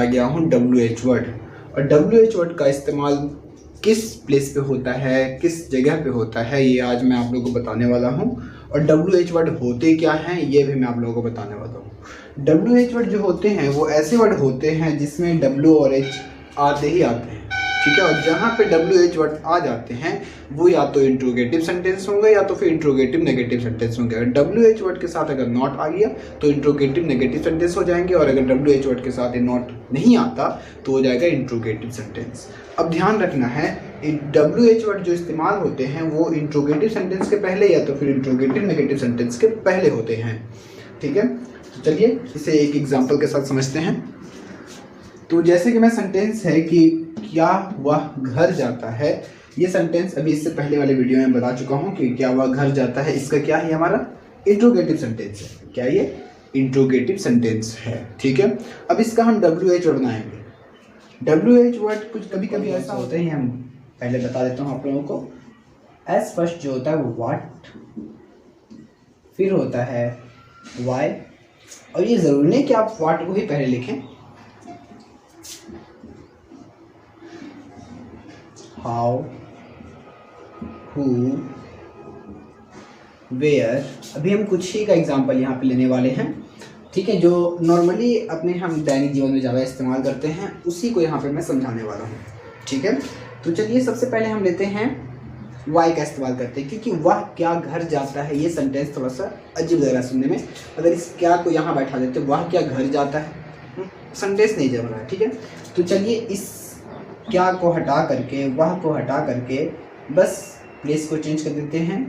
आ गया हूँ WH word. और WH वर्ड का इस्तेमाल किस प्लेस पे होता है, किस जगह पे होता है, ये आज मैं आप लोगों को बताने वाला हूँ। और WH वर्ड होते क्या हैं ये भी मैं आप लोगों को बताने वाला हूँ। WH वर्ड जो होते हैं वो ऐसे वर्ड होते हैं जिसमें W और H आते ही आते हैं, ठीक है। और जहाँ पे WH वर्ड आ जाते हैं वो या तो इंट्रोगेटिव सेंटेंस होंगे या तो फिर इंट्रोगेटिव नेगेटिव सेंटेंस होंगे। अगर WH वर्ड के साथ अगर नॉट आ गया तो इंट्रोगेटिव नेगेटिव सेंटेंस हो जाएंगे, और अगर WH वर्ड के साथ नॉट नहीं आता तो हो जाएगा इंट्रोगेटिव सेंटेंस। अब ध्यान रखना है WH वर्ड जो इस्तेमाल होते हैं वो इंट्रोगेटिव सेंटेंस के पहले या तो फिर इंट्रोगेटिव नेगेटिव सेंटेंस के पहले होते हैं, ठीक है। तो चलिए इसे एक एग्जाम्पल के साथ समझते हैं। तो जैसे कि मैं सेंटेंस है कि क्या वह घर जाता है, ये सेंटेंस अभी इससे पहले वाले वीडियो में बता चुका हूँ कि क्या वह घर जाता है, इसका क्या है, हमारा इंट्रोगेटिव सेंटेंस है। क्या ये इंट्रोगेटिव सेंटेंस है, ठीक है। अब इसका हम WH वर्ड बनाएंगे। WH वर्ड कुछ कभी कभी ऐसा होता है, हम पहले बता देता हूँ आप लोगों को। एस फर्स्ट जो होता है वो व्हाट, फिर होता है वाई, और ये जरूरी नहीं कि आप व्हाट को ही पहले लिखें, हाउ, हु, वेयर। अभी हम कुछ ही का एग्जाम्पल यहाँ पे लेने वाले हैं, ठीक है, जो नॉर्मली अपने हम दैनिक जीवन में ज़्यादा इस्तेमाल करते हैं, उसी को यहाँ पे मैं समझाने वाला हूँ, ठीक है। तो चलिए सबसे पहले हम लेते हैं वाई का इस्तेमाल करते हैं, क्योंकि वह क्या घर जाता है, ये सेंटेंस थोड़ा सा अजीब लग रहा है सुनने में। अगर इस क्या को यहाँ बैठा देते, वह क्या घर जाता है, सेंटेंस नहीं जम रहा है, ठीक है। तो चलिए इस क्या को हटा करके, वह को हटा करके बस प्लेस को चेंज कर देते हैं,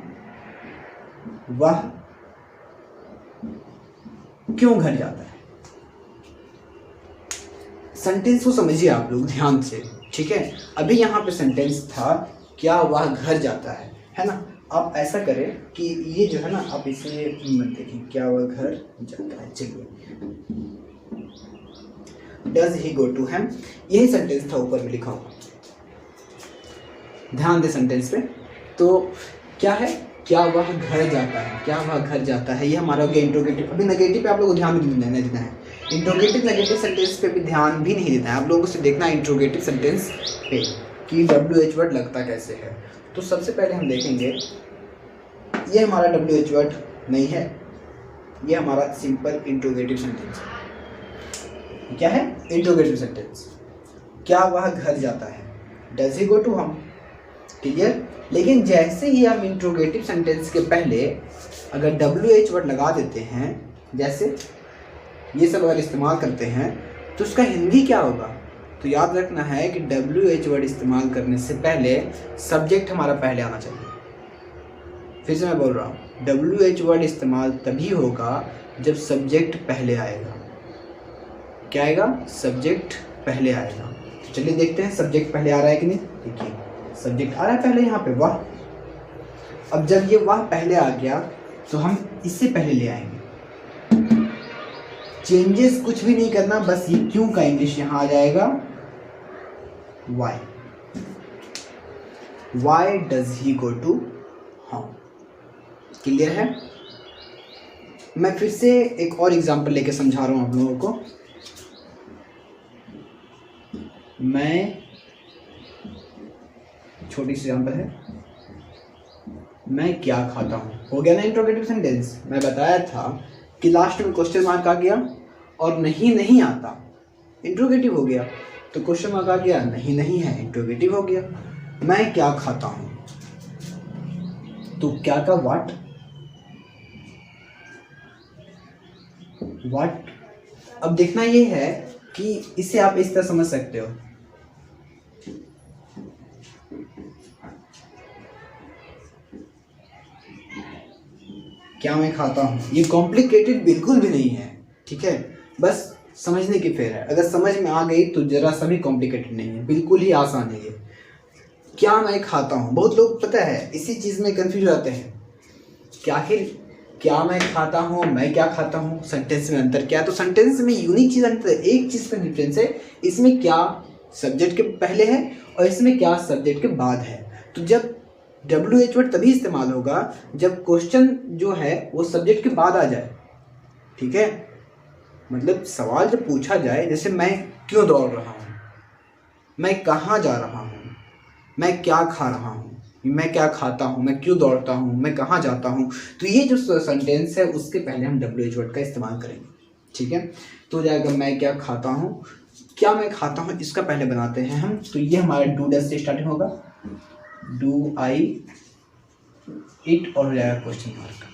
वह क्यों घर जाता है। सेंटेंस को समझिए आप लोग ध्यान से, ठीक है। अभी यहाँ पे सेंटेंस था क्या वह घर जाता है ना। आप ऐसा करें कि ये जो है ना, आप इसे मत देखिए, क्या वह घर जाता है। चलिए does he go to him, यही सेंटेंस था ऊपर में लिखा हुआ, ध्यान दे सेंटेंस पे। तो क्या है, क्या वह घर जाता है, क्या वह घर जाता है, ये हमारा हो गया इंट्रोगेटिव। अभी नेगेटिव पे आप लोगों को ध्यान नहीं देना है, इंट्रोगेटिव नेगेटिव सेंटेंस पे भी ध्यान भी नहीं देना है, आप लोगों को सिर्फ देखना है इंट्रोगेटिव सेंटेंस पे कि WH वर्ड लगता कैसे है। तो सबसे पहले हम देखेंगे, ये हमारा WH वर्ड नहीं है, ये हमारा सिंपल इंट्रोगेटिव सेंटेंस है। क्या है, इंट्रोगेटिव सेंटेंस। क्या वह घर जाता है, does he go to home, clear. लेकिन जैसे ही हम इंट्रोगेटिव सेंटेंस के पहले अगर WH वर्ड लगा देते हैं, जैसे ये सब अगर इस्तेमाल करते हैं, तो उसका हिंदी क्या होगा। तो याद रखना है कि WH वर्ड इस्तेमाल करने से पहले सब्जेक्ट हमारा पहले आना चाहिए। फिर से मैं बोल रहा हूँ, WH वर्ड इस्तेमाल तभी होगा जब सब्जेक्ट पहले आएगा। क्या आएगा, सब्जेक्ट पहले आएगा। तो चलिए देखते हैं सब्जेक्ट पहले आ रहा है कि नहीं। देखिए सब्जेक्ट आ रहा है पहले यहाँ पे वाह। अब जब ये वाह पहले आ गया तो हम इससे पहले ले आएंगे, चेंजेस कुछ भी नहीं करना, बस ये क्यों का इंग्लिश यहाँ आ जाएगा why. Why does he go to home, clear है। मैं फिर से एक और एग्जांपल लेके समझा रहा हूँ आप लोगों को। मैं छोटी सी एग्जांपल है, मैं क्या खाता हूँ, हो गया ना इंट्रोगेटिव सेंटेंस। मैं बताया था कि लास्ट में क्वेश्चन मार्क आ गया और नहीं आता, इंट्रोगेटिव हो गया। तो क्वेश्चन मार्क आ गया, नहीं है, इंट्रोगेटिव हो गया। मैं क्या खाता हूँ, तो क्या का व्हाट, अब देखना ये है कि इसे आप इस तरह समझ सकते हो, क्या मैं खाता हूँ, ये कॉम्प्लिकेटेड बिल्कुल भी नहीं है, ठीक है, बस समझने की फेर है। अगर समझ में आ गई तो जरा सा भी कॉम्प्लिकेटेड नहीं है, बिल्कुल ही आसान है ये। क्या मैं खाता हूँ, बहुत लोग पता है इसी चीज़ में कंफ्यूज रहते हैं कि आखिर क्या मैं खाता हूँ, मैं क्या खाता हूँ, सेंटेंस में अंतर क्या है। तो सेंटेंस में यूनिक चीज़ अंतर है, एक चीज़ का डिफरेंस है, इसमें क्या सब्जेक्ट के पहले है और इसमें क्या सब्जेक्ट के बाद है। तो जब WH वर्ड तभी इस्तेमाल होगा जब क्वेश्चन जो है वो सब्जेक्ट के बाद आ जाए, ठीक है। मतलब सवाल जब पूछा जाए, जैसे मैं क्यों दौड़ रहा हूँ, मैं कहाँ जा रहा हूँ, मैं क्या खा रहा हूँ, मैं क्या खाता हूँ, मैं क्यों दौड़ता हूँ, मैं कहाँ जाता हूँ, तो ये जो सेंटेंस है उसके पहले हम WH वर्ड का इस्तेमाल करेंगे। ठीक है, तो हो जाएगा मैं क्या खाता हूँ, क्या मैं खाता हूँ, इसका पहले बनाते हैं हम। तो ये हमारा डू डज से स्टार्टिंग होगा, डू आई इट और हो जाएगा question mark,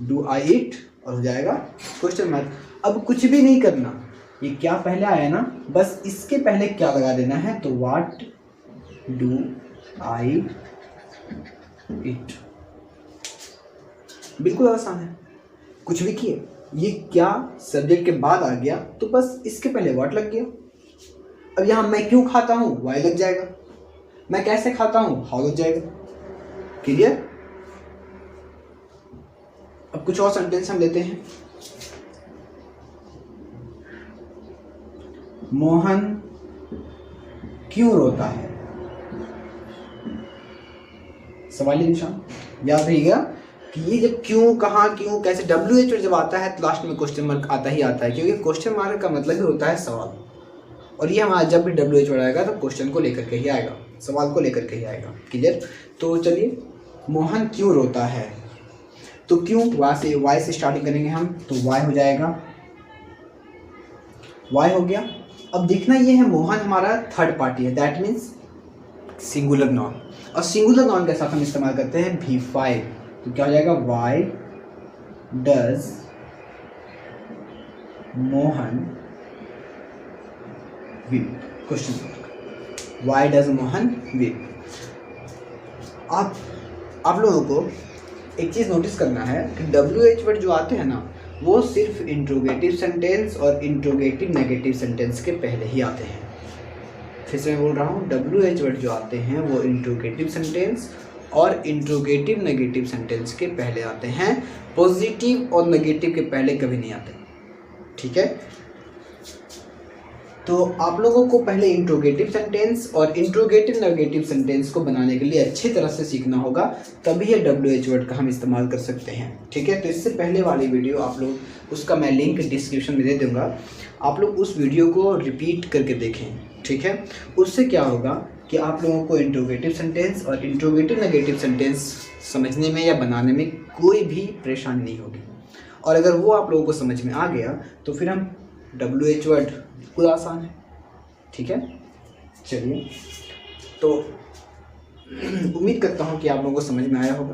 do I it और हो जाएगा क्वेश्चन मार्क। अब कुछ भी नहीं करना, ये क्या पहले आया ना, बस इसके पहले क्या लगा देना है, तो व्हाट डू आई इट। बिल्कुल आसान है, कुछ भी किए, ये क्या सब्जेक्ट के बाद आ गया तो बस इसके पहले व्हाट लग गया। अब यहाँ मैं क्यों खाता हूँ, वाई लग जाएगा, मैं कैसे खाता हूँ, हाउ लग जाएगा। क्लियर। अब कुछ और सेंटेंस हम लेते हैं। मोहन क्यों रोता है, सवाली निशान। याद रहिएगा कि ये जब क्यों, कहाँ, क्यों, कैसे, WH वर्ड जब आता है तो लास्ट में क्वेश्चन मार्क आता ही आता है, क्योंकि क्वेश्चन मार्क का मतलब ही होता है सवाल। और ये हमारा जब भी WH वर्ड आएगा तो क्वेश्चन को लेकर के ही आएगा, सवाल को लेकर के ही आएगा। क्लियर। तो चलिए, मोहन क्यों रोता है, तो क्यों वाई से स्टार्टिंग करेंगे हम, तो वाई हो जाएगा, वाई हो गया। अब देखना ये है, मोहन हमारा थर्ड पार्टी है, दैट मीन्स सिंगुलर नाउन, और सिंगुलर नाउन के साथ हम इस्तेमाल करते हैं V5, तो क्या हो जाएगा, why does Mohan weep, question mark, why does Mohan weep. आप लोगों को एक चीज़ नोटिस करना है कि WH वर्ड जो आते हैं ना, वो सिर्फ इंट्रोगेटिव सेंटेंस और इंट्रोगेटिव नेगेटिव सेंटेंस के पहले ही आते हैं। फिर से मैं बोल रहा हूँ, WH वर्ड जो आते हैं वो इंट्रोगेटिव सेंटेंस और इंट्रोगेटिव नेगेटिव सेंटेंस के पहले आते हैं, पॉजिटिव और नेगेटिव के पहले कभी नहीं आते। ठीक है, तो आप लोगों को पहले इंट्रोगेटिव सेंटेंस और इंट्रोगेटिव नेगेटिव सेंटेंस को बनाने के लिए अच्छी तरह से सीखना होगा, तभी ये WH वर्ड का हम इस्तेमाल कर सकते हैं। ठीक है, तो इससे पहले वाली वीडियो आप लोग, उसका मैं लिंक डिस्क्रिप्शन में दे दूँगा, आप लोग उस वीडियो को रिपीट करके देखें। ठीक है, उससे क्या होगा कि आप लोगों को इंट्रोगेटिव सेंटेंस और इंट्रोगेटिव नेगेटिव सेंटेंस समझने में या बनाने में कोई भी परेशानी नहीं होगी। और अगर वो आप लोगों को समझ में आ गया तो फिर हम WH वर्ड बिल्कुल आसान है। ठीक है, चलिए, तो उम्मीद करता हूँ कि आप लोगों को समझ में आया होगा।